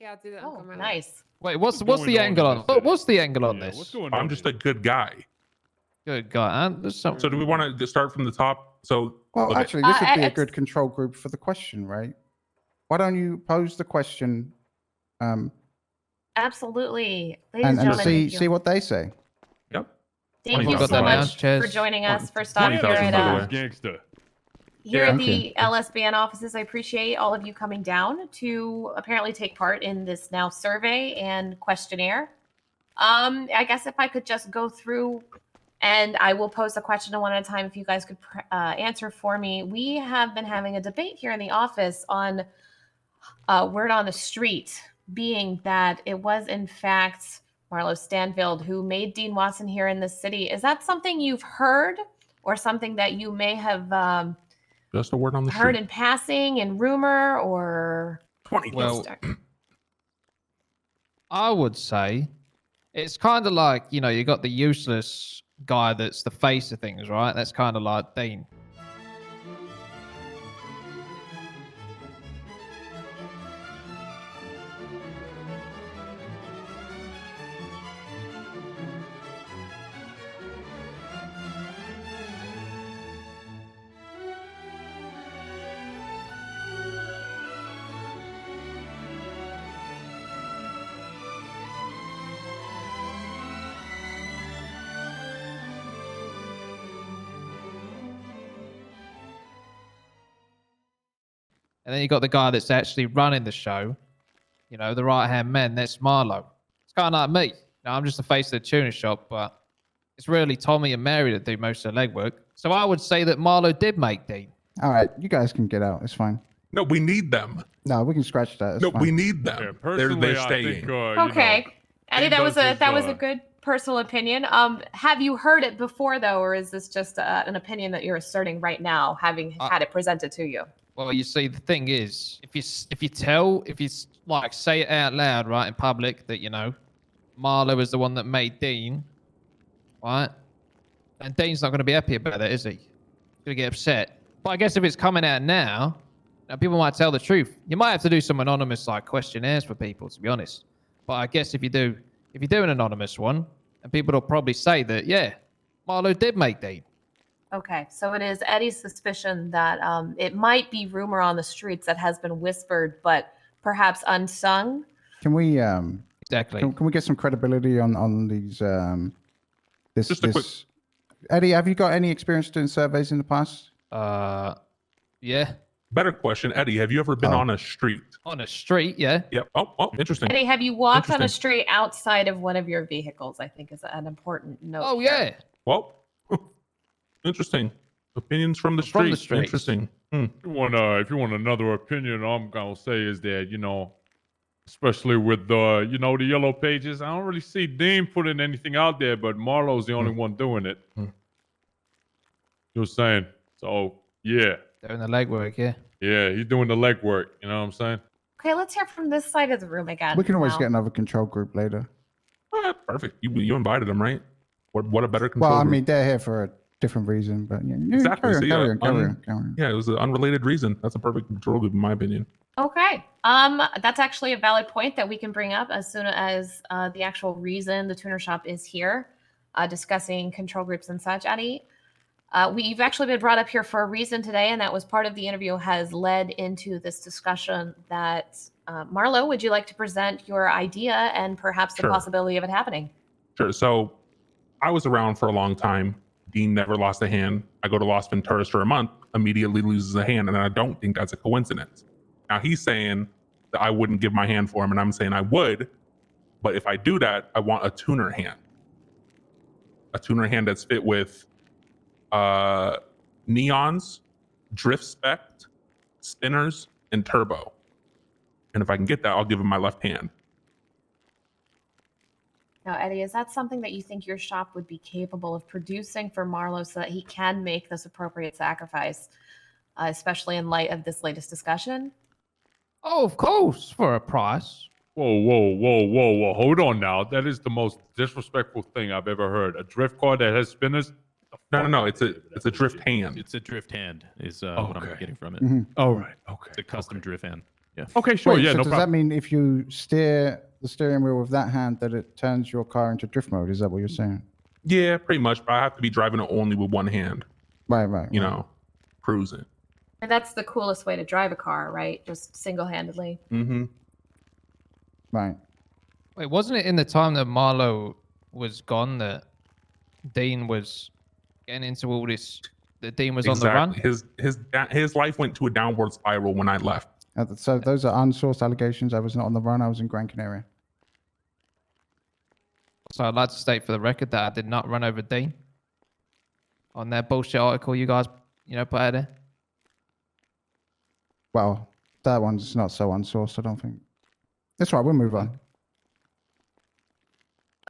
Okay, I'll do that. Oh, nice. Wait, what's the angle on? What's the angle on this? What's going on? I'm just a good guy. Good guy. And there's some. So do we want to start from the top? So Well, actually, this would be a good control group for the question, right? Why don't you pose the question? Absolutely, ladies and gentlemen. See what they say. Yep. Thank you so much for joining us. First off, here at the LSBN offices, I appreciate all of you coming down to apparently take part in this now survey and questionnaire. I guess if I could just go through, and I will pose the question one at a time if you guys could answer for me. We have been having a debate here in the office on word on the street, being that it was in fact Marlo Stanfield who made Dean Watson here in the city. Is that something you've heard or something that you may have just a word on the heard street in passing and rumor or 20? Well, I would say it's kind of like, you know, you got the useless guy that's the face of things, right? That's kind of like Dean. And then you got the guy that's actually running the show, you know, the right-hand man, that's Marlo. It's kind of like me. Now, I'm just the face of the tuner shop, but it's really Tommy and Mary that do most of the legwork. So I would say that Marlo did make Dean. All right, you guys can get out. It's fine. No, we need them. No, we can scratch that. It's no, fine. we need them. Yeah, they're I staying. think, okay, Eddie, that was a good personal opinion. Have you heard it before though, or is this just an opinion that you're asserting right now, having had it presented to you? Well, you see, the thing is, if you like say it out loud, right, in public that, you know, Marlo is the one that made Dean, right? And Dean's not going to be happy about that, is he? He's going to get upset. But I guess if it's coming out now, people might tell the truth. You might have to do some anonymous like questionnaires for people, to be honest. But I guess if you do an anonymous one, and people will probably say that, yeah, Marlo did make Dean. Okay, so it is Eddie's suspicion that it might be rumor on the streets that has been whispered, but perhaps unsung. Can we exactly? Can we get some credibility on these? Quick... Eddie, have you got any experience doing surveys in the past? Yeah. Better question, Eddie. Have you ever been on a street? On a street, yeah. Yep. Oh, interesting. Eddie, have you walked on a street outside of one of your vehicles? I think is an important note. Oh yeah. Well. Interesting. Opinions from the street. Interesting. If you want another opinion, I'm gonna say is that, you know, especially with the yellow pages, I don't really see Dean putting anything out there, but Marlo's the only one doing it. Just saying. So yeah. Doing the legwork, yeah. Yeah, he's doing the legwork. You know what I'm saying? Okay, let's hear from this side of the room again. We can always get another control group later. Perfect. You invited them, right? What a better control Well, I group. mean, they're here for a different reason, but yeah, exactly. Carry on. Yeah, it was an unrelated reason. That's a perfect control group, in my opinion. Okay. That's actually a valid point that we can bring up as soon as the actual reason the tuner shop is here, discussing control groups and such. Eddie, we've actually been brought up here for a reason today, and that was part of the interview has led into this discussion that Marlo, would you like to present your idea and perhaps the possibility of it happening? Sure. So I was around for a long time. Dean never lost a hand. I go to Las Venturas for a month, immediately loses a hand, and I don't think that's a coincidence. Now he's saying that I wouldn't give my hand for him, and I'm saying I would, but if I do that, I want a tuner hand. A tuner hand that's fit with neons, drift spec, spinners, and turbo. And if I can get that, I'll give him my left hand. Now, Eddie, is that something that you think your shop would be capable of producing for Marlo so that he can make this appropriate sacrifice, especially in light of this latest discussion? Oh, of course, for a price. Whoa. Hold on now. That is the most disrespectful thing I've ever heard. A drift car that has spinners? No. It's a drift hand. It's a drift hand is what I'm getting from it. Mm-hmm. All right. Okay. It's a custom drift hand. Okay, sure. Wait, Yeah, so no does problem. that mean if you steer the steering wheel with that hand that it turns your car into drift mode? Is that what you're saying? Yeah, pretty much. But I have to be driving it only with one hand. Right. You know, cruising. And that's the coolest way to drive a car, right? Just single-handedly. Mm-hmm. Right. Wait, wasn't it in the time that Marlo was gone that Dean was getting into all this? That Dean was on the run. His life went to a downward spiral when I left. So those are unsourced allegations. I was not on the run. I was in Gran Canaria. So I'd like to state for the record that I did not run over Dean on that bullshit article you guys, put out there. Well, that one's not so unsourced, I don't think. That's right. We'll move on.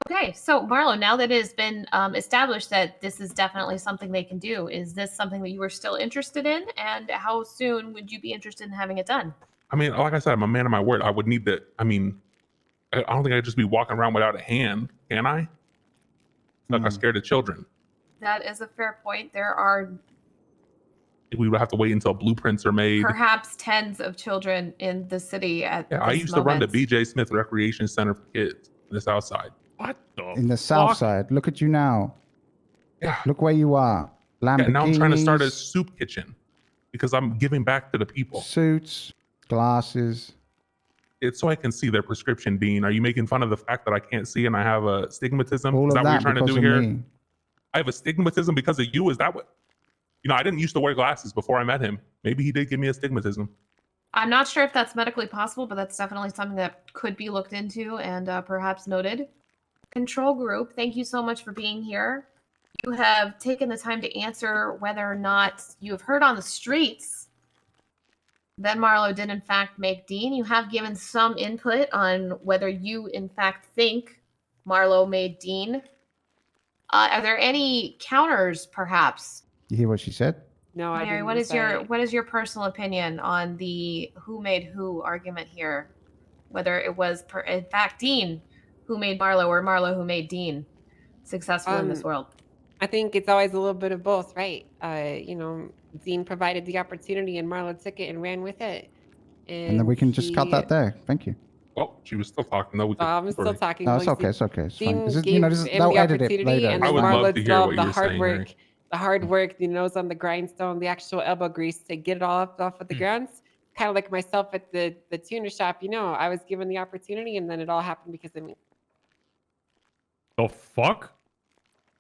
Okay, so Marlo, now that it has been established that this is definitely something they can do, is this something that you are still interested in? And how soon would you be interested in having it done? I mean, like I said, I'm a man of my word. I would need that. I mean, I don't think I'd just be walking around without a hand, can I? Like I'm scared of children. That is a fair point. There are We would have to wait until blueprints are made. perhaps tens of children in the city at Yeah, this I used to run the moment. BJ Smith Recreation Center for kids in the South Side. What the In the south fuck? side. Look at you now. Yeah. Look where you are. Yeah, now I'm trying to start a Lamborghinis, soup kitchen because I'm giving back to the people. suits, glasses. It's so I can see their prescription, Dean. Are you making fun of the fact that I can't see and I have a stigmatism? All Is of that what you're that trying to because do of here? me. I have a stigmatism because of you. Is that what? I didn't used to wear glasses before I met him. Maybe he did give me a stigmatism. I'm not sure if that's medically possible, but that's definitely something that could be looked into and perhaps noted. Control group, thank you so much for being here. You have taken the time to answer whether or not you have heard on the streets that Marlo did in fact make Dean. You have given some input on whether you in fact think Marlo made Dean. Are there any counters, perhaps? You hear what she said? No, I Mary, didn't. what is your personal opinion on the who made who argument here? Whether it was in fact Dean who made Marlo or Marlo who made Dean successful in this world? I think it's always a little bit of both, right? Dean provided the opportunity and Marlo took it and ran with it. And then we can just cut that there. Thank you. Oh, she was still talking. No, we could. I'm still talking. No, it's Please. okay. It's okay. It's fine. Dean This is, gave this is, him they'll the edit it opportunity, later. and I then would love Marlo to did hear all what the you were hard saying, work, Mary. the hard work, the nose on the grindstone, the actual elbow grease to get it all off of the grounds. Kind of like myself at the tuna shop. I was given the opportunity, and then it all happened because of me. The fuck?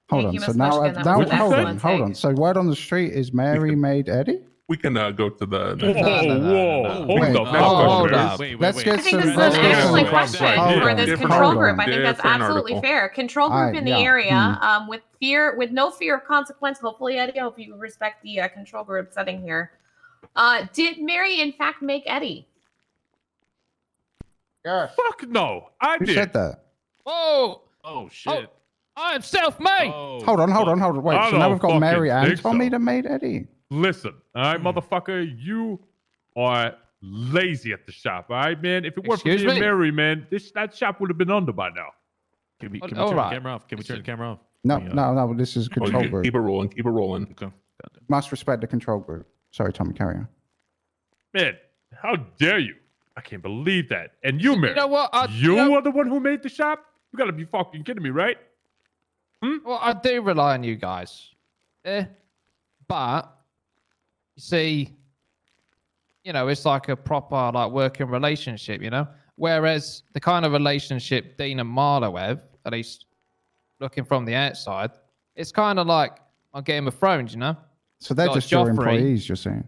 Hold Thank on. you, So Miss now, Mushkin. That now was an hold on. excellent Hold take. on. So word on the street is Mary made Eddie? We can go to the. Whoa, no. hold Wait, the no, fuck hold up, up. Mary. Let's get I think some. this is let's an get excellent some- question hold for on, this different control article. group. I think Yeah, that's different absolutely article. fair. Control group Alright, in the yeah. area, with no fear of consequence. Hopefully, Eddie, I hope you respect the control group setting here. Did Mary in fact make Eddie? Yes. Fuck no. I Who did. said that? Whoa! Oh shit! I am self-made. Oh, Hold on. fuck. Wait, I so now don't we've got Mary fucking and think Tommy so. that made Eddie. Listen, all right, motherfucker, you are lazy at the shop, all right, man? If it weren't for Excuse me and me? Mary, man, that shop would have been under by now. Can we All turn right. the camera off? Can we turn the camera off? No, Yeah. no. This is Oh, you control can group. keep it rolling. Keep it rolling. Okay. Must respect the control group. Sorry, Tommy. Carry on. Man, how dare you? I can't believe that. And you, Mary, You know what? you are the one who made the shop? You gotta be fucking kidding me, right? Well, I do rely on you guys. But you see, it's like a proper working relationship, Whereas the kind of relationship Dean and Marlo have, at least looking from the outside, it's kind of like on Game of Thrones, So they're Got just your Joffrey. employees, you're saying?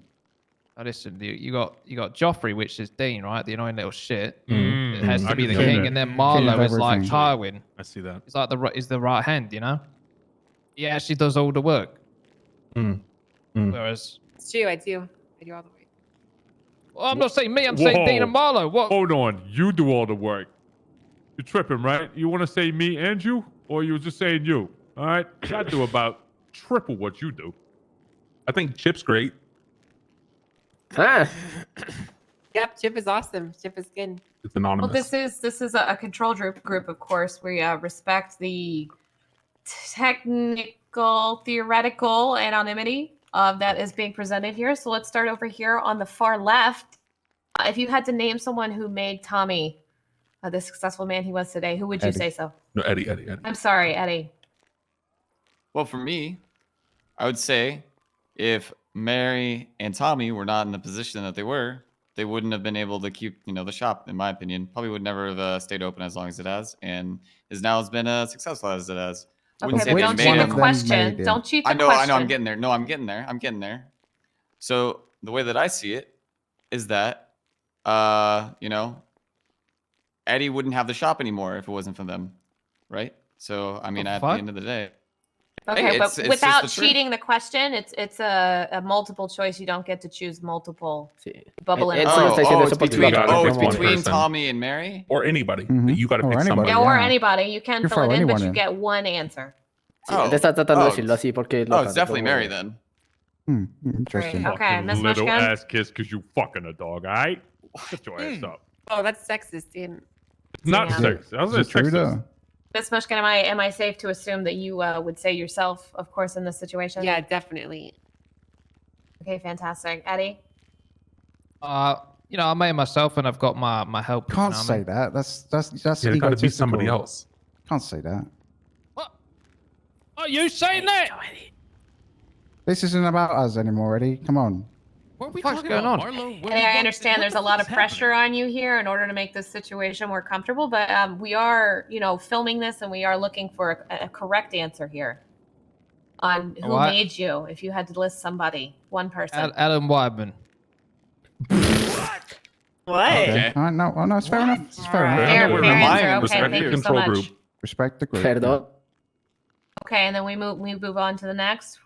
Now listen, you got Joffrey, which is Dean, right? The annoying little shit. Mm. It has I to be can the see king, that. and then King Marlo of is like everything. Tywin. I see that. He's like the right hand, He actually does all the work. Mm. Mm. Whereas, It's true. I do all the way. well, I'm not saying me. I'm saying Dean and Marlo. What? Hold on. You do all the work. You're tripping, right? You want to say me and you? Or you were just saying you? All right? I do about triple what you do. I think Chip's great. Yep, Chip is awesome. Chip is good. It's anonymous. Well, this is a control group, of course. We respect the technical, theoretical anonymity that is being presented here. So let's start over here on the far left. If you had to name someone who made Tommy the successful man he was today, who would you Eddie. say so? No, Eddie. I'm sorry, Eddie. Well, for me, I would say if Mary and Tommy were not in the position that they were, they wouldn't have been able to keep, the shop, in my opinion. Probably would never have stayed open as long as it has, and has been as successful as it has. Okay, say but they don't made cheat the him- question. Don't cheat the I know, question. I'm getting there. No, I'm getting there. So the way that I see it is that, Eddie wouldn't have the shop anymore if it wasn't for them, right? So I mean, at the end of the day. Okay, Hey, but it's just without the truth. cheating the question, it's a multiple choice. You don't get to choose multiple. Sí. Bubble in Él a solo bubble. está diciendo it's eso porque between, lo gotta acaba de pick it's one poner. between person. Tommy and Mary. Or anybody. Mhm. You got to Or pick anybody. somebody. Yeah, or Yeah. anybody. You can You fill throw it in, but anyone you in. get one answer. Sí, él está tratando de decirlo así porque lo Oh, it's definitely Mary then. Interesting. Great. Okay, Fucking Miss little Mushkin? ass kiss because you fucking a dog, all right? Shut your ass up. Oh, that's sexist, Dean. It's not Yeah. sexist. I Is was it true sexist. though? Miss Mushkin, am I safe to assume that you would say yourself, of course, in this situation? Yeah, definitely. Okay, fantastic. Eddie? I made myself and I've got my help. you Can't know what I say mean? that. That's Yeah, it got to be somebody egotistical. else. Can't say that. What? Are you saying that? This isn't about us anymore, Eddie. Come on. What are we What's talking going about, on? Marlo? Eddie, I understand there's a lot of pressure on you here in order to make this situation more comfortable, but we are, filming this and we are looking for a correct answer here on who What? made you. If you had to list somebody, one person. Alan Wyman. What? Okay. All right, no, it's fair enough. It's fair enough. Fair, Fair fair enough. answer. Okay, Respect thank the you so control much. group. Respect the group. Perdón. Okay, and then we move on to the next.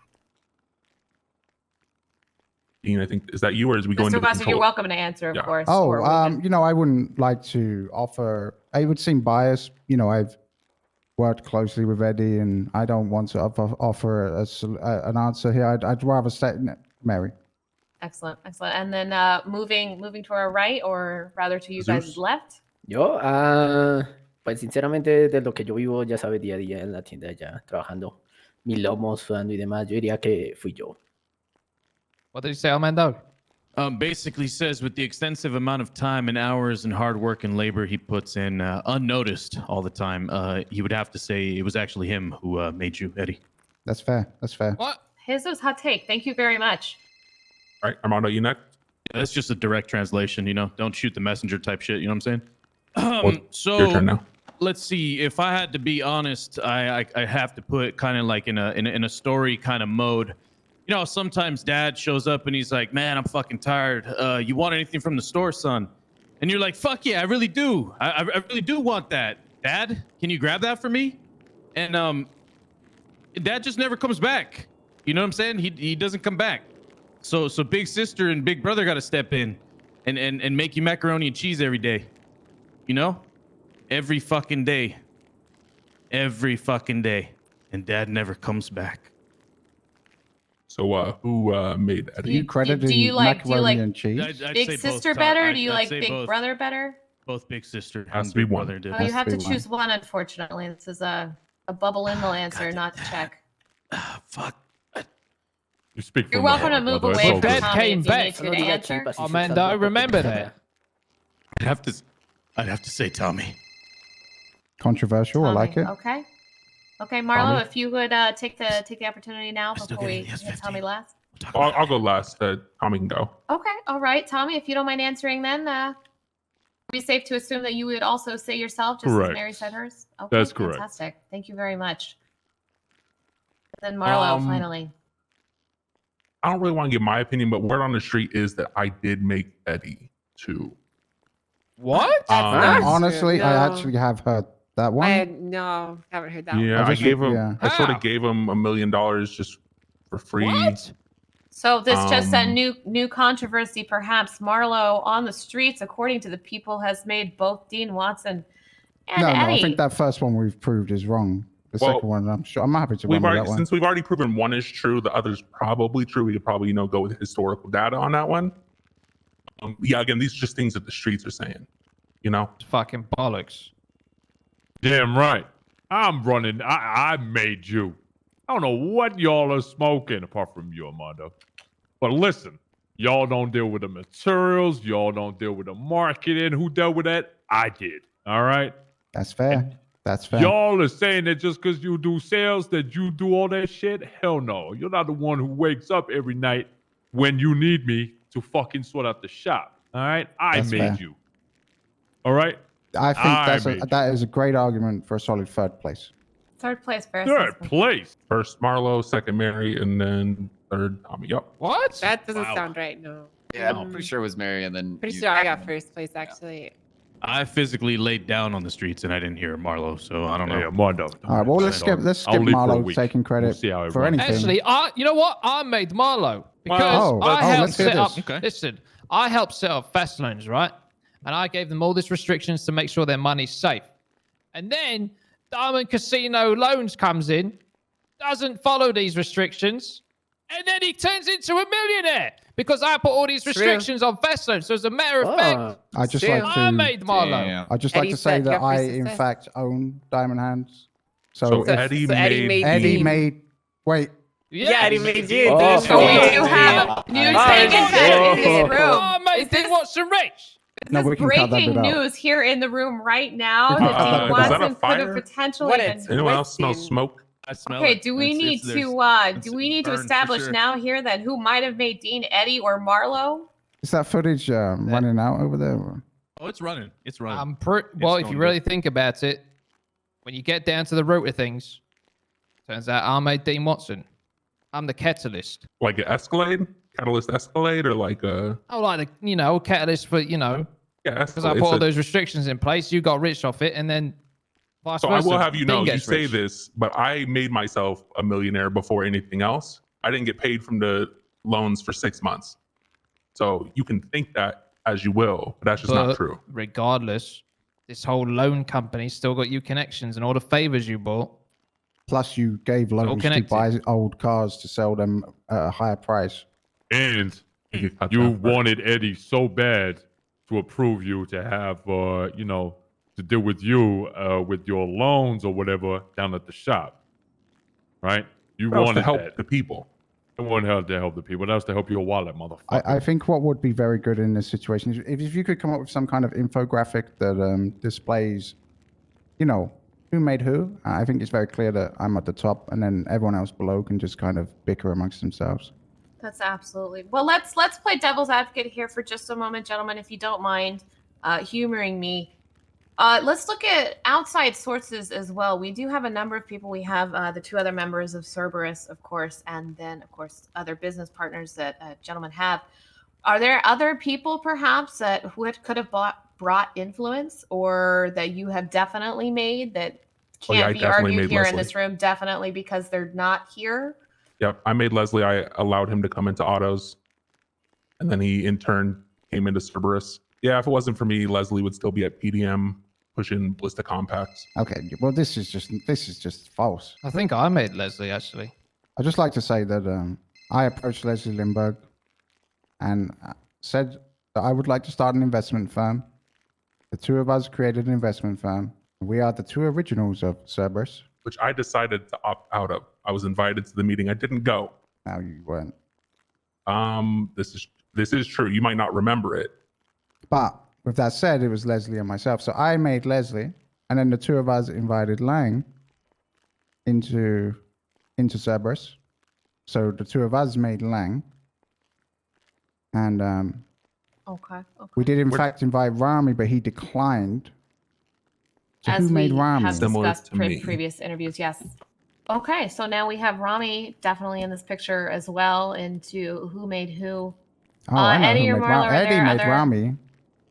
Dean, I think, is that you or is we going Mr. to the Buster, you're control? welcome to answer, of Yeah. course. Oh, or we can- I wouldn't like to offer. It would seem biased. I've worked closely with Eddie, and I don't want to offer an answer here. I'd rather stay, Mary. Excellent. And then moving to our right, or rather to you guys' Zeus? left. Yo, pues sinceramente, de lo que yo vivo, ya sabes, día a día en la tienda ya trabajando, mis lomos, sudando y demás, yo diría que fui yo. What did you say, Armando? Basically says with the extensive amount of time and hours and hard work and labor he puts in, unnoticed all the time, he would have to say it was actually him who made you, Eddie. That's fair. That's fair. What? His was hot take. Thank you very much. All right, Armando, you next? That's just a direct translation, don't shoot the messenger type shit, you know what I'm saying? Well, So your turn now. let's see. If I had to be honest, I have to put kind of like in a story kind of mode. Sometimes dad shows up and he's like, "Man, I'm fucking tired. You want anything from the store, son?" And you're like, "Fuck yeah, I really do. I really do want that. Dad, can you grab that for me?" And dad just never comes back. You know what I'm saying? He doesn't come back. So big sister and big brother got to step in and make you macaroni and cheese every day. Every fucking day. Every fucking day. And dad never comes back. So who made Eddie? You credited do you like macaroni and cheese? I'd Big say both sister top- better? I'd- Do you I'd like say big both. brother better? Both big sister Has and to be big one. brother did. Oh, you Has have to to be choose one, unfortunately. This is a bubble in the answer, not to check. Fuck. You speak for You're me, welcome to move brother. It's away all from good. Dad Tommy came if you back. need to Solo to diga answer. chimpas y se Armando, salva porque remember se that. salva. I'd have to say Tommy. Controversial. I like Tommy, it. Okay, Marlo, Tommy? if you would take the opportunity now I'm still before we getting yes, hit 15. Tommy last. We'll talk I'll, about I'll it. go last. Tommy can go. Okay, all right, Tommy, if you don't mind answering, then would it be safe to assume that you would also say yourself, just Correct. as Mary said hers. Okay, That's correct. Fantastic. Thank you very much. And then Marlo, finally. I don't really want to give my opinion, but word on the street is that I did make Eddie too. What? That's Honestly, I No. actually have heard that one. Haven't heard that one. Yeah, I just- gave him. yeah. I sort How? of gave him $1 million just for free. What? So this just a Um, new controversy, perhaps. Marlo on the streets, according to the people, has made both Dean Watson and No, Eddie. I think that first one we've proved is wrong. The Well, second one, I'm happy to We've run with already that one. since we've already proven one is true, the other's probably true. We could probably go with historical data on that one. Yeah, again, these are just things that the streets are saying. It's fucking bollocks. Damn right. I'm running. I made you. I don't know what y'all are smoking apart from you, Armando. But listen, Y'all don't deal with the materials. Y'all don't deal with the marketing. Who dealt with that? I did. All right. That's fair. That's fair. Y'all are saying that just because you do sales that you do all that shit? Hell no. You're not the one who wakes up every night when you need me to fucking sort out the shop. All right? I That's made fair. you. All right? I think that is a great argument for a solid third place. Third place, first. Third place. First Marlo, second Mary, and then third Tommy. Yup. What? That doesn't Wow. sound right. No. Yeah, I'm pretty sure it was Mary, and then Pretty you- sure I got first place actually. I physically laid down on the streets and I didn't hear Marlo, so I don't know. Hey, Armando. All right, well, let's skip I'll Marlo leave for a week. taking credit We'll see how it for runs. anything. Actually, you know what? I made Marlo because Wow. I Oh, helped let's hear set up. this. Okay. Listen, I helped set up fast loans, right? And I gave them all these restrictions to make sure their money's safe. And then Diamond Casino Loans comes in, doesn't follow these restrictions, and then he turns into a millionaire because I put all these True. restrictions on fast loans. So as a matter of fact, I just True. like I to. made Marlo. Damn. I just like Eddie to say set that you up for I, in success. fact, own Diamond Hands. So, So if Eddie made Eddie Dean. made. Wait, Yeah, Eddie made you. Oh. So we do Oh. have new Oh. taking in this room. Oh, mate, Is Dean this- Watson Rich. No, we This can cut that breaking bit out. news here in the room right now We can that cut that Dean bit out. Watson Is that a could have fire? potentially What been. is- Anyone else smell What's in- smoke? I smell Okay, it. do we need there's- to burn for establish sure. now here then who might have made Dean, Eddie, or Marlo? is that footage running out over there? Oh, it's running. It's running. Well, if going you really good. think about it, when you get down to the root of things, turns out I made Dean Watson. I'm the catalyst. Like an Escalade? Catalyst Escalade or like a Oh, like the catalyst for yeah, because I Escalade. put all So- those restrictions in place. You got rich off it, and then vice So I versa. will have you Dean know, you gets say rich. this, but I made myself a millionaire before anything else. I didn't get paid from the loans for 6 months. So you can think that as you will, but that's just But not true. regardless, this whole loan company still got you connections and all the favors you bought. Plus, you gave all loans to connected. buy old cars to sell them at a higher price. And You could cut you that part. wanted Eddie so bad to approve you to have, to deal with you with your loans or whatever down at the shop, right? You That was to wanted help that. the people. It wasn't to help the people. That was to help your wallet, motherfucker. I think what would be very good in this situation is if you could come up with some kind of infographic that displays, who made who. I think it's very clear that I'm at the top, and then everyone else below can just kind of bicker amongst themselves. That's absolutely. Well, let's play devil's advocate here for just a moment, gentlemen, if you don't mind humoring me. Let's look at outside sources as well. We do have a number of people. We have the two other members of Cerberus, of course, and then, of course, other business partners that gentlemen have. Are there other people, perhaps, that could have brought influence, or that you have definitely made that Oh, yeah, can't I be definitely argued made here in Leslie. this room? Definitely because they're not here. Yep. I made Leslie, I allowed him to come into autos. And then he in turn came into Cerberus. Yeah, if it wasn't for me, Leslie would still be at PDM pushing Ballista Compacts. Okay, well, this is just false. I think I made Leslie actually. I'd just like to say that I approached Leslie Lindbergh and said that I would like to start an investment firm. The two of us created an investment firm. We are the two originals of Cerberus. Which I decided to opt out of. I was invited to the meeting. I didn't go. Now you weren't. This is true. You might not remember it. But with that said, it was Leslie and myself. So I made Leslie, and then the two of us invited Lang into Cerberus. So the two of us made Lang. And Okay. we did in fact invite Ramee, but he declined. So As who made we Ramee? have Similar discussed to me. previous interviews, yes. Okay, so now we have Ramee definitely in this picture as well into who made who. Oh, I know Eddie who or made Marlo, Ramee. are Eddie there made other- Ramee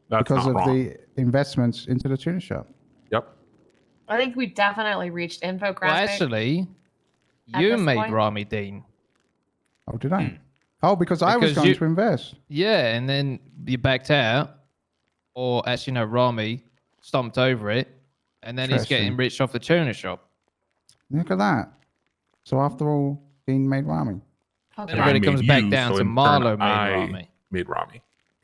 That's because not of wrong. the investments into the tuna shop. Yep. I think we definitely reached infographic. Well, actually, At you this made point? Ramee, Dean. Oh, did I? Oh, because I was Because going you- to invest. Yeah, and then you backed out, or actually no, Ramee stomped over it, and then he's getting Interesting. rich off the tuna shop. Look at that. So after all, Dean made Ramee. Okay. And it really I comes made back you, down so to in turn, Marlo made I Ramee. made Ramee.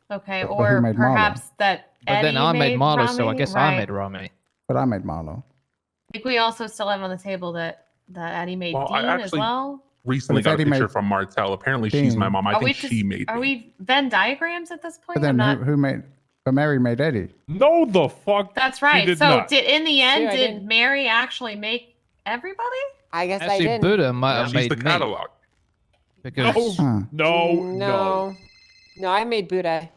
Okay, But who or made Marlo? perhaps that But Eddie then I made Marlo, so I Ramee? guess Right. I made Ramee. But I made Marlo. I think we also still have on the table that Eddie made Well, I Dean as actually- well. recently if got a Eddie picture made from Martell. Apparently, she's my Dean- mom. I Are we think just, she made are me. we Venn diagrams at this point? But then I'm not... who made? But Mary made Eddie. No, the fuck. That's she right. did So not. did in the end, I did didn't. Mary actually make everybody? I guess I Actually, did. Buddha might have She's made the me catalog. because Huh. No, I made Buddha.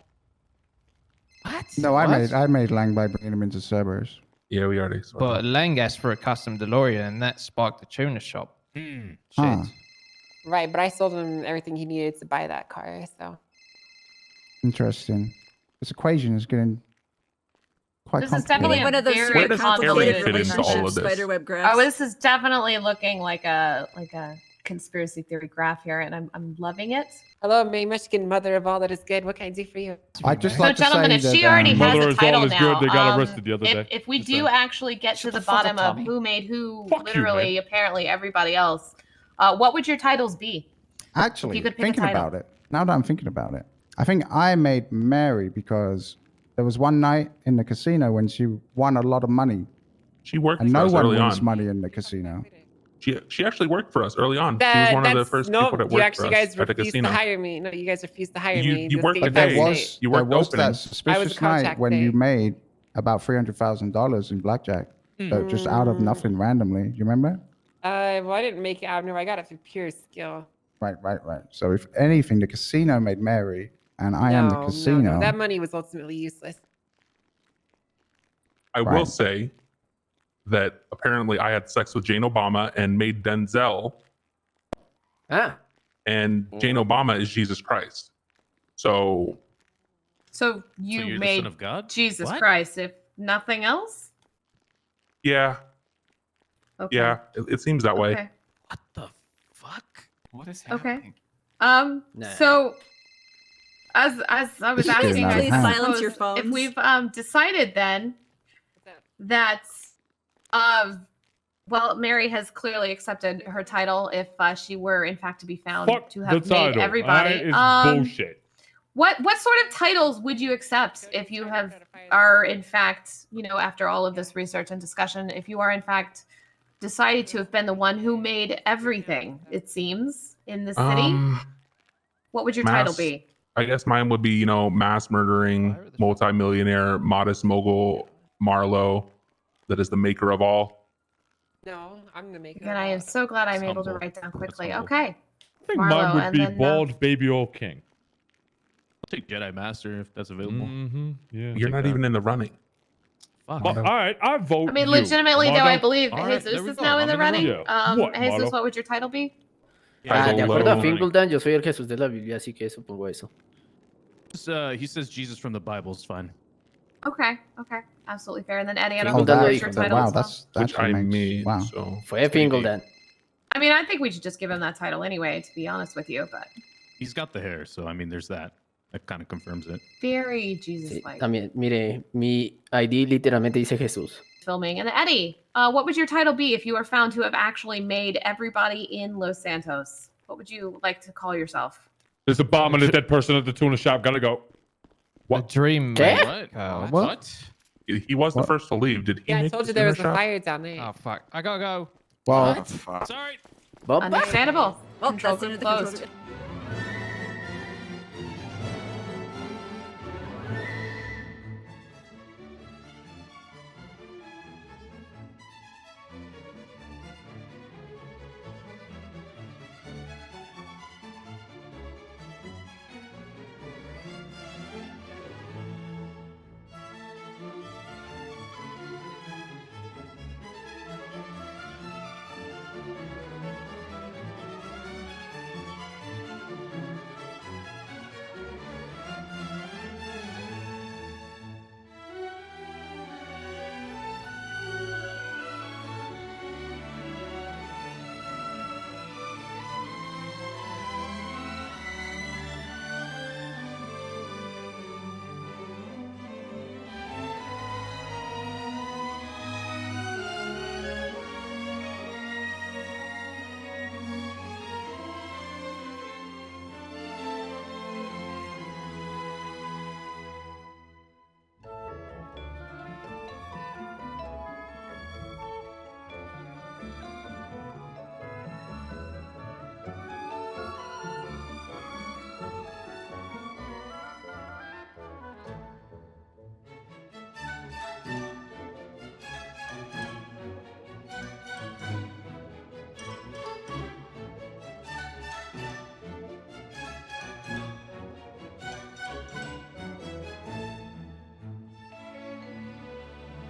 what? No, I What? made Lang by bringing him into Cerberus. Yeah, we already saw But that. Lang asked for a custom DeLorean, and that sparked the tuner shop. Shit. Huh. Right, but I sold him everything he needed to buy that car. So Interesting. This equation is getting quite This is complicated. definitely One of those very Where does Harry complicated fit into all of relationship this? spiderweb graphs. Oh, this is definitely looking like a conspiracy theory graph here, and I'm loving it. hello, May Mushkin, mother of all that is good. What can I do for you? I'd just So, like to gentlemen, say if that she already has Mother a is all title is now, good, they got arrested the other day. if we Just do saying. actually get to the the fuck bottom up, of Tommy. who made who, Fuck you, literally, man. apparently everybody else, what would your titles be? actually you could pick a thinking title. about it. Now that I'm thinking about it, I think I made Mary because there was one night in the casino when she won a lot of money, She worked and for no us one early wins on. money in the casino. She actually worked for us early on. She was one of the first people that you worked actually for us guys at the refused to casino. hire me. No, you guys refused to hire You- me. you Let's worked get the But there day. that was straight. You there worked was opening. that I was suspicious a night contract when you day. made about $300,000 in blackjack, so just out of nothing randomly. You remember? Well, I didn't make it out of nowhere. I got it through pure skill. Right. So if anything, the casino made Mary, and I am the casino. No, that money was ultimately useless. I will Right. say that apparently I had sex with Jane Obama and made Denzel, Ah, and Jane Obama is Jesus Christ. So So you so you're the made son of God? Jesus What? Christ, if nothing else. yeah, Okay. yeah, it seems that way. Okay. What the fuck? What is Okay. happening? Nah. So as I was This is asking, getting out I of hand. Silence your suppose if phones. we've decided then that well, Mary has clearly accepted her title if she were in fact to be found Fuck to the have made title. everybody. That is bullshit. What sort of titles would you accept if you are in fact, after all of this research and discussion, if you are in fact decided to have been the one who made everything, it seems, in the city? What would your title mass- be? I guess mine would be, mass murdering, multimillionaire, modest mogul, Marlo, that is the maker of all. No, I'm gonna make it. Again, I am so glad I'm That's able to humble. write down That's quickly. humble. Okay. I think Marlo, mine would and be then, Bald Baby Old King. I'll take Jedi Master if that's available. Mm-hmm. Yeah. You're not that. even in the running. Fuck. Well, all right, I vote. I mean, you. legitimately, though, I Armando? believe All right, Jesus there we is go. now in I'm the in the running. running. Yeah. What, Jesus, Marlo? what would your title be? Ah, de acuerdo a Hello. Finkleton, yo soy el Jesús de la Biblia, así que supongo eso. He says Jesus from the Bible is fine. Okay. Absolutely fair. And then Eddie, I don't Oh, know that what is- your that- title wow, as well. that's Which I makes, made. wow. So Fue Finkleton. I mean, I think we should just give him that title anyway, to be honest with you, but He's got the hair, so I mean, there's that. That kind of confirms it. very Sí, Jesus-like también, mire, mi ID literalmente dice Jesús. filming. And then Eddie, what would your title be if you were found to have actually made everybody in Los Santos? What would you like to call yourself? There's a bomb and a dead person at the tuna shop. Gotta go. What? Dream. ¿Qué? mate. What? What? he was the What? first to leave. Did he? Yeah, I make told the you there was a tuna shop? fire down there. Oh fuck! I gotta go. Well, Sorry. Bob? Understandable. Well, Control that's the end group of the control closed. group.